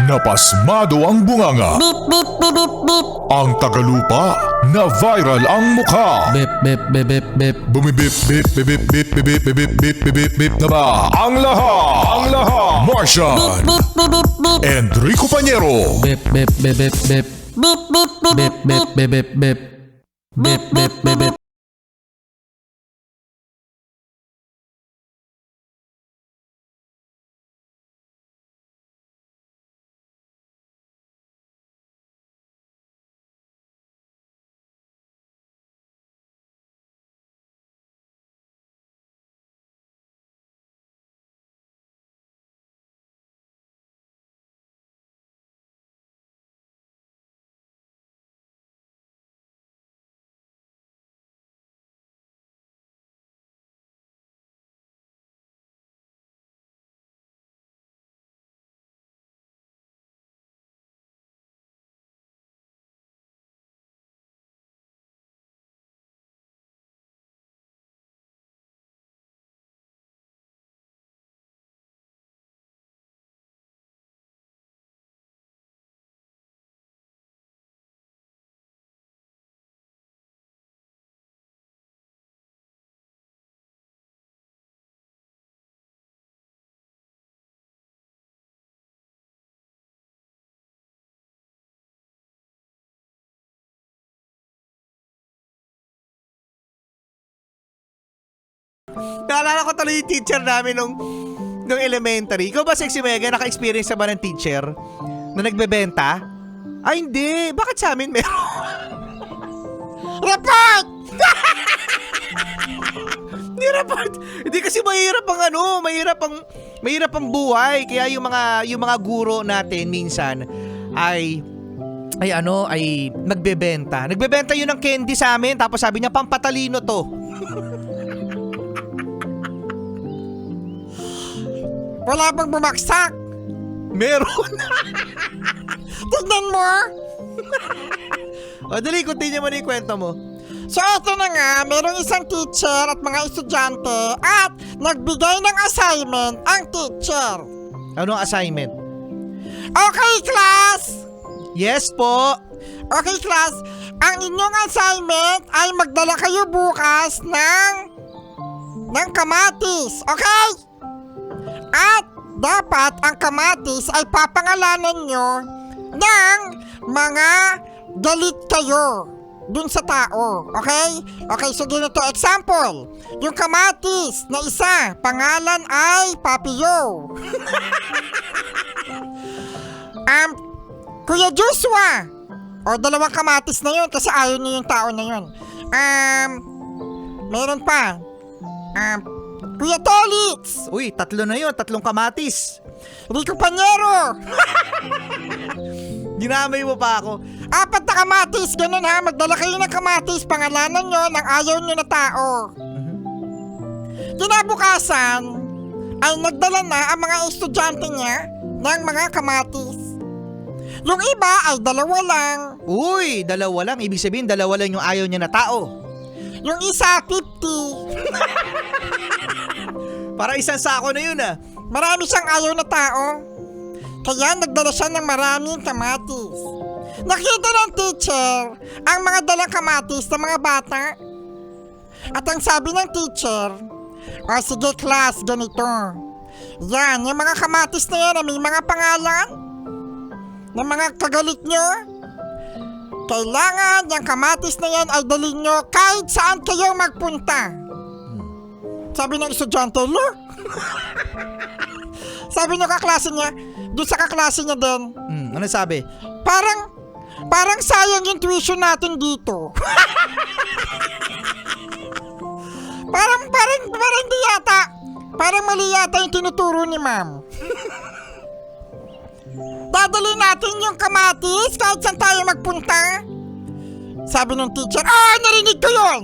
Napasmado ang bunganga. Beep, beep, beep, beep, beep. Ang tagalupa na viral ang mukha. Bip, bip, bip, bip, bip. Bumibip, bip, bip, bip, bip, bip, bip, bip, bip, bip, bip na ba? Ang lahat. Martian. Beep, beep, beep, beep. Enrico Pañero. Bip, bip, bip, bip, bip. Beep, beep, beep, Bip, bip, bip, bip, bip. Bip, bip, bip, bip. Naalala ko tuloy yung teacher namin nung elementary. Ikaw ba, Sexy Mega, naka-experience na ba ng teacher na nagbebenta? Ay, hindi. Bakit sa amin meron? Report! Hindi report. Hindi kasi mahirap ang buhay. Kaya yung mga guro natin minsan ay nagbebenta. Nagbebenta yun ng candy sa amin, tapos sabi niya pampatalino to. Wala bang bumaksak? Meron. Tignan mo. O dali, continue mo na yung kwento mo. So ito na nga, merong isang teacher at mga estudyante at nagbigay ng assignment ang teacher. Ano ang assignment? Okay, class! Yes po. Okay, class. Ang inyong assignment ay magdala kayo bukas ng kamatis. Okay? At dapat ang kamatis ay papangalanan nyo ng mga galit kayo dun sa tao. Okay? Okay, so ganito. Example, yung kamatis na isa, pangalan ay Papio. Kuya Joshua. O, dalawang kamatis na yun kasi ayaw niyo yung tao na yun. Meron pa. Kuya Tolitz! Uy, tatlo na yun, tatlong kamatis. Rico Pañero! Ginamay mo pa ako. 4 na kamatis, ganun ha. Magdala kayo ng kamatis, pangalanan nyo ng ayaw nyo na tao. Kinabukasan, ay nagdala na ang mga estudyante niya ng mga kamatis. Yung iba ay 2 lang. Uy, 2 lang. Ibig sabihin, 2 lang yung ayaw niya na tao. Yung isa, 50. Para isang sako na yun ah. Marami siyang ayaw na tao. Kaya nagdala siya ng maraming kamatis. Nakita ng teacher ang mga dalang kamatis ng mga bata. At ang sabi ng teacher, o sige class, ganito. Yan, yung mga kamatis na yan na may mga pangalan ng mga kagalit nyo. Kailangan yung kamatis na yan ay dalhin nyo kahit saan kayo magpunta. Sabi ng estudyante, look. Sabi nyo kaklase niya, doon sa kaklase niya din. Ano sabi? Parang sayang yung tuition natin dito. parang hindi yata. Parang mali yata yung tinuturo ni ma'am. Dadali natin yung kamatis kahit saan tayo magpunta. Sabi ng teacher, narinig ko yun.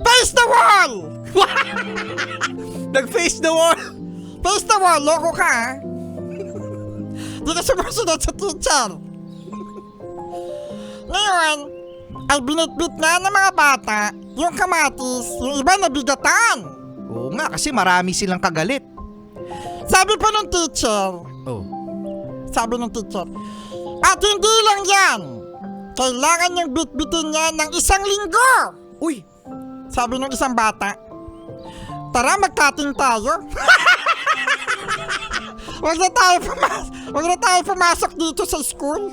Face the wall! Nag-face the wall? Face the wall, loko ka ha? Di ka sumusunod sa teacher. Ngayon, ay binitbit na ng mga bata yung kamatis, yung iba nabigatan. Oo nga, kasi marami silang kagalit. Sabi pa ng teacher, Oh. sabi ng teacher, at hindi lang yan, kailangan niyang bitbitin niya ng 1 linggo. Uy! Sabi ng isang bata, tara magkating tayo. Huwag na tayo pumasok dito sa school.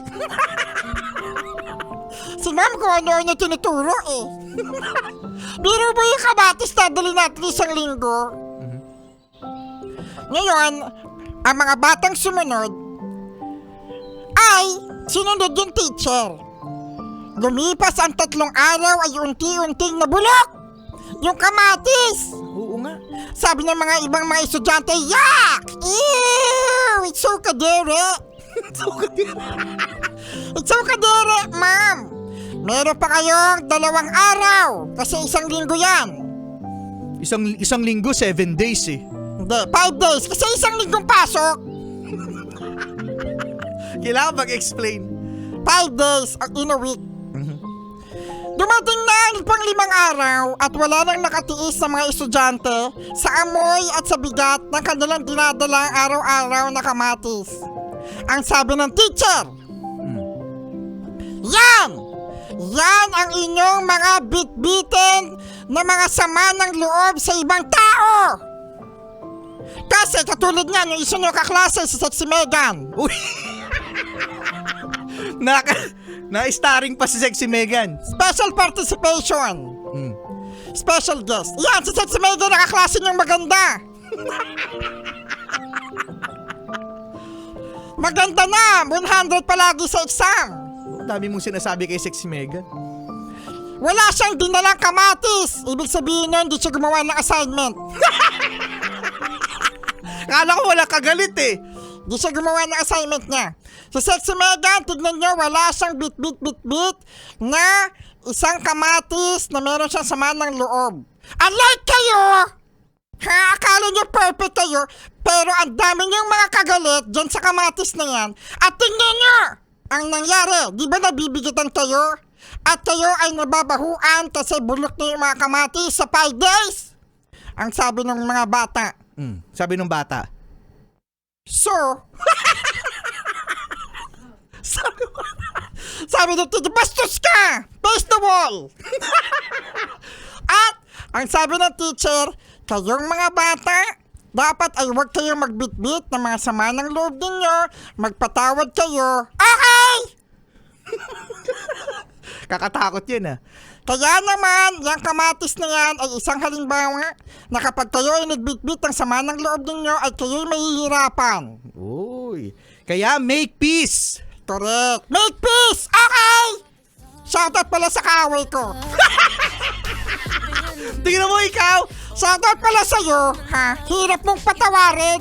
Si ma'am ko ano tinuturo eh. Biro mo yung kamatis na dali natin 1 linggo. Ngayon, ang mga batang sumunod ay sinunod yung teacher. Lumipas ang 3 araw ay unti-unting nabulok yung kamatis. Oo nga. Sabi ng mga ibang mga estudyante, yak! Ew! It's so kadere! It's so kadere, ma'am! Meron pa kayong 2 araw kasi 1 linggo yan. Isang linggo, 7 days eh. Hindi, 5 days kasi 1 linggong pasok. Kailangan mag-explain. 5 days in a week. Dumating na ang pang 5 araw at wala nang nakatiis sa mga estudyante sa amoy at sa bigat ng kanilang dinadalang araw-araw na kamatis. Ang sabi ng teacher, yan! Yan ang inyong mga bitbitin na mga sama ng loob sa ibang tao! Kasi katulad niyan yung isa nyo kaklase si Sexy Megan. Uy! Na-starring pa si Sexy Megan. Special participation. Special guest. Yan, si Sexy Megan nakaklase niyong maganda. Maganda na, 100 palagi sa exam. Dami mong sinasabi kay Sexy Megan. Wala siyang dinalang kamatis. Ibig sabihin nun, hindi siya gumawa ng assignment. Akala ko wala kagalit eh. Hindi siya gumawa ng assignment niya. Si Sexy Megan, tignan nyo, wala siyang bit na 1 kamatis na meron siyang sama ng loob. Unlike kayo, akala nyo perfect kayo, pero ang dami niyong mga kagalit dyan sa kamatis na yan. At tingnan nyo, ang nangyari, di ba nabibigitan kayo? At kayo ay nababahuan kasi bulok na yung mga kamatis sa 5 days? Ang sabi ng mga bata. Sabi ng bata. So, sabi ng teacher, bastos ka! Face the wall! At, ang sabi ng teacher, kayong mga bata, dapat ay huwag kayong magbitbit ng mga sama ng loob ninyo, magpatawad kayo. Okay! Kakatakot yun ah. Kaya naman, yung kamatis na yan ay isang halimbawa na kapag kayo ay nagbitbit ng sama ng loob ninyo ay kayo'y mahihirapan. Uy. Kaya make peace. Correct. Make peace! Okay! Shoutout pala sa kaaway ko. Tingnan mo ikaw. Shoutout pala sa'yo, ha? Hirap mong patawarin.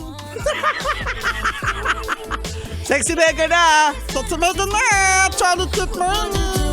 Sexy Megan na ah. Sexy Megan na! Charlie Cute Morning!